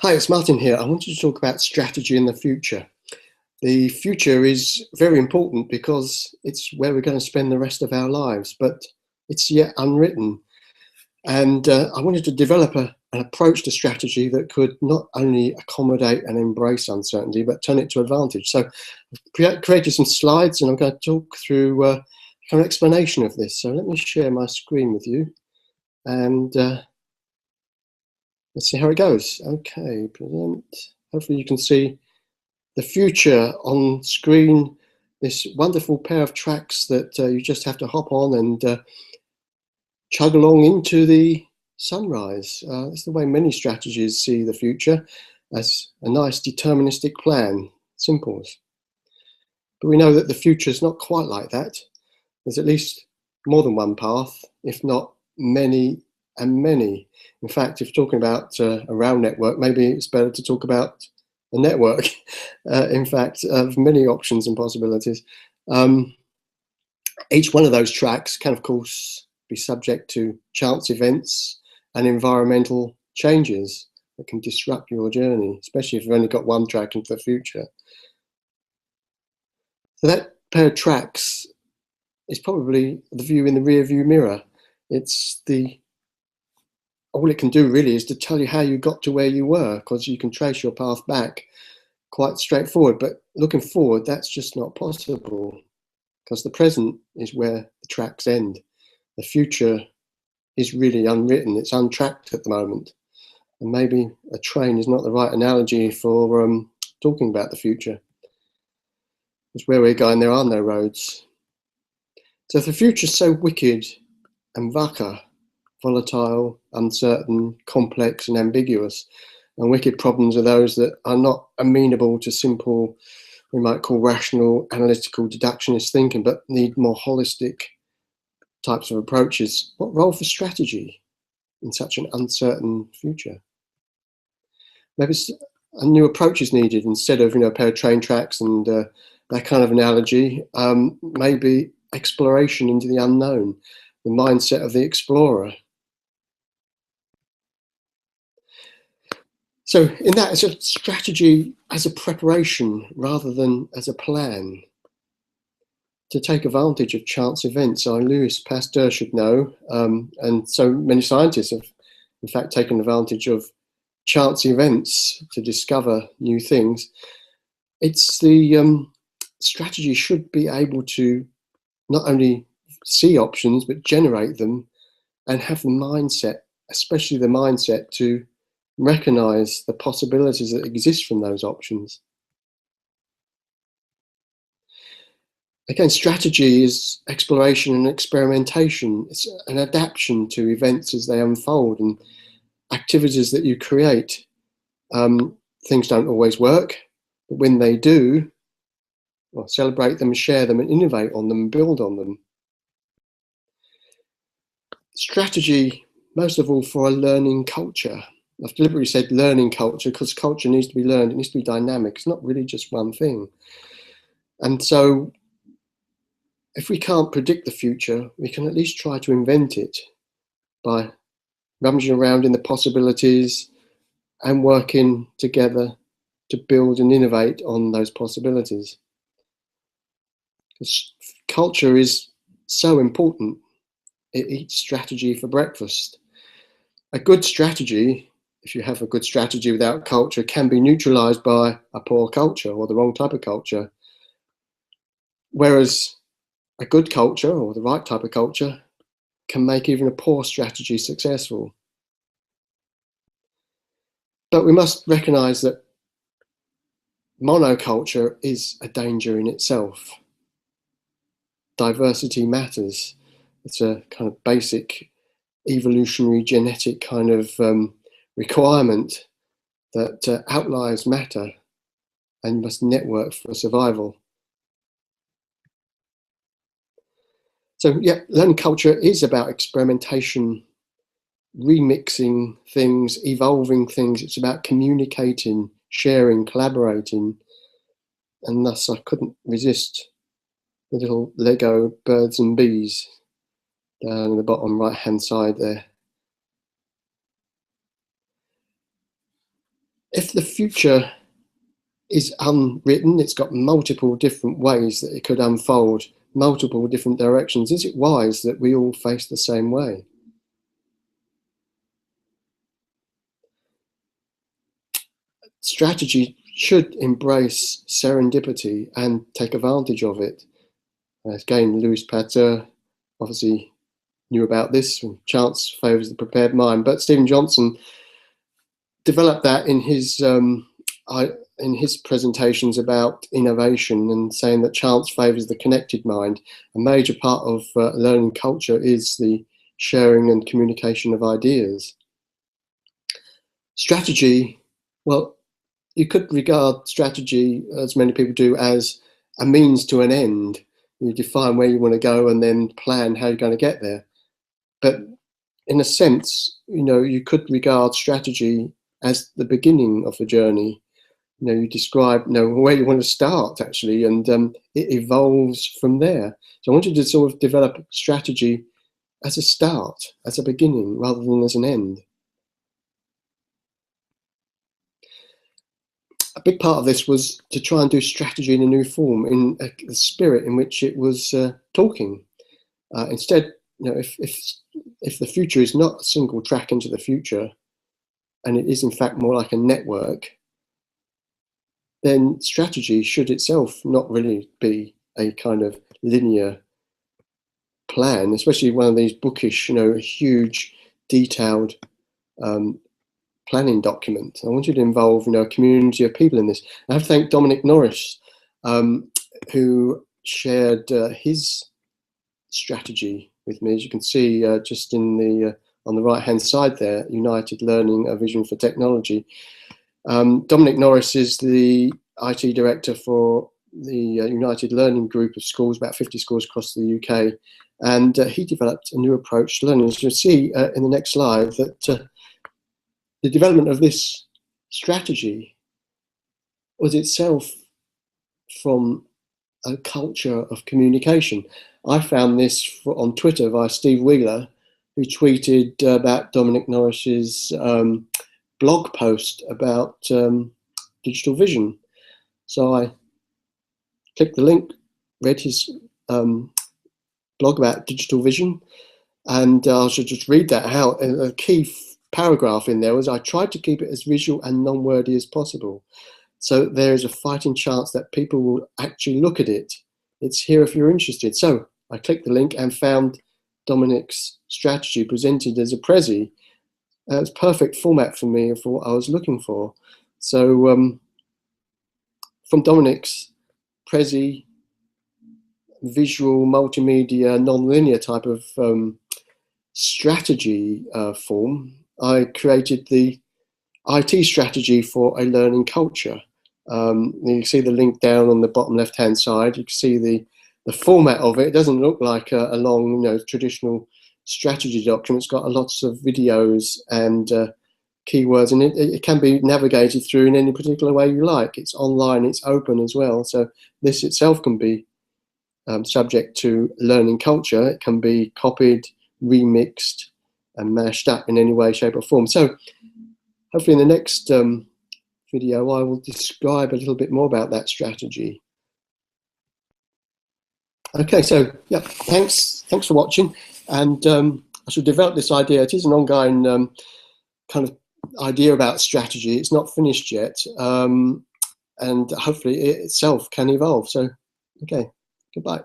Hi, it's Martin here. I wanted to talk about strategy in the future. The future is very important because it's where we're going to spend the rest of our lives, but it's yet unwritten. And I wanted to develop an approach to strategy that could not only accommodate and embrace uncertainty, but turn it to advantage. So I've created some slides and I'm going to talk through an explanation of this. So let me share my screen with you and let's see how it goes. Okay, brilliant. Hopefully you can see the future on screen, this wonderful pair of tracks that you just have to hop on and chug along into the sunrise. That's the way many strategies see the future, as a nice deterministic plan, simples. But we know that the future is not quite like that. There's at least more than one path, if not many and many. In fact, if you're talking about a rail network, maybe it's better to talk about a network, in fact, of many options and possibilities. Each one of those tracks can, of course, be subject to chance events and environmental changes that can disrupt your journey, especially if you've only got one track into the future. So that pair of tracks is probably the view in the rear view mirror. All it can do really is to tell you how you got to where you were, because you can trace your path back quite straightforward. But looking forward, that's just not possible, because the present is where the tracks end. The future is really unwritten, it's untracked at the moment. And maybe a train is not the right analogy for talking about the future. Because where we're going, there are no roads. So if the future's so wicked and vaka, volatile, uncertain, complex and ambiguous, and wicked problems are those that are not amenable to simple, we might call rational, analytical, deductionist thinking, but need more holistic types of approaches. What role for strategy in such an uncertain future? Maybe a new approach is needed instead of a pair of train tracks and that kind of analogy. Maybe exploration into the unknown, the mindset of the explorer. So in that, it's a strategy as a preparation rather than as a plan to take advantage of chance events. Louis Pasteur should know, and so many scientists have in fact taken advantage of chance events to discover new things. It's the strategy should be able to not only see options, but generate them and have the mindset, especially the mindset to recognize the possibilities that exist from those options. Again, strategy is exploration and experimentation. It's an adaptation to events as they unfold and activities that you create. Things don't always work, but when they do, well, celebrate them, share them, and innovate on them, and build on them. Strategy, most of all, for a learning culture. I've deliberately said learning culture because culture needs to be learned. It needs to be dynamic. It's not really just one thing. And so if we can't predict the future, we can at least try to invent it by rummaging around in the possibilities and working together to build and innovate on those possibilities. Because culture is so important. It eats strategy for breakfast. A good strategy, if you have a good strategy without culture, can be neutralized by a poor culture or the wrong type of culture. Whereas a good culture or the right type of culture can make even a poor strategy successful. But we must recognize that monoculture is a danger in itself. Diversity matters. It's a kind of basic evolutionary genetic kind of requirement that outliers matter and must network for survival. So yeah, learning culture is about experimentation, remixing things, evolving things. It's about communicating, sharing, collaborating. And thus I couldn't resist the little Lego birds and bees down in the bottom right hand side there. if the future is unwritten, it's got multiple different ways that it could unfold, multiple different directions. Is it wise that we all face the same way? Strategy should embrace serendipity and take advantage of it. Again, Louis Pasteur obviously knew about this, and chance favours the prepared mind. But Stephen Johnson developed that in his presentations about innovation, and saying that chance favours the connected mind. A major part of learning culture is the sharing and communication of ideas. Strategy, well, you could regard strategy, as many people do, as a means to an end. You define where you want to go and then plan how you're going to get there. But in a sense, you could regard strategy as the beginning of the journey. You describe where you want to start, actually, and it evolves from there. So I wanted to sort of develop strategy as a start, as a beginning, rather than as an end. A big part of this was to try and do strategy in a new form, in the spirit in which it was talking. Instead, if the future is not a single track into the future, and it is in fact more like a network, then strategy should itself not really be a kind of linear plan, especially one of these bookish, huge, detailed planning document. I want you to involve, a community of people in this. I have to thank Dominic Norris, who shared his strategy with me. As you can see, just in the on the right-hand side there, United Learning: A Vision for Technology. Dominic Norris is the IT director for the United Learning group of schools, about 50 schools across the UK, and he developed a new approach to learning. As you'll see in the next slide, that the development of this strategy was itself from a culture of communication. I found this on Twitter via Steve Wheeler, who tweeted about Dominic Norris's blog post about digital vision. So I clicked the link, read his blog about digital vision, and I should just read that out. A key paragraph in there was, I tried to keep it as visual and non-wordy as possible. So there is a fighting chance that people will actually look at it. It's here if you're interested. So I clicked the link and found Dominic's strategy presented as a Prezi. It's perfect format for me for what I was looking for. So from Dominic's Prezi, visual, multimedia, non-linear type of strategy form, I created the IT strategy for a learning culture. You can see the link down on the bottom left-hand side. You can see the format of it. It doesn't look like a long, traditional strategy document. It's got lots of videos and keywords, and it can be navigated through in any particular way you like. It's online, it's open as well. So this itself can be subject to learning culture. It can be copied, remixed, and mashed up in any way, shape, or form. So hopefully in the next video, I will describe a little bit more about that strategy. Okay, so yeah, thanks for watching, and I shall develop this idea. It is an ongoing kind of idea about strategy. It's not finished yet, and hopefully it itself can evolve. So, okay, goodbye.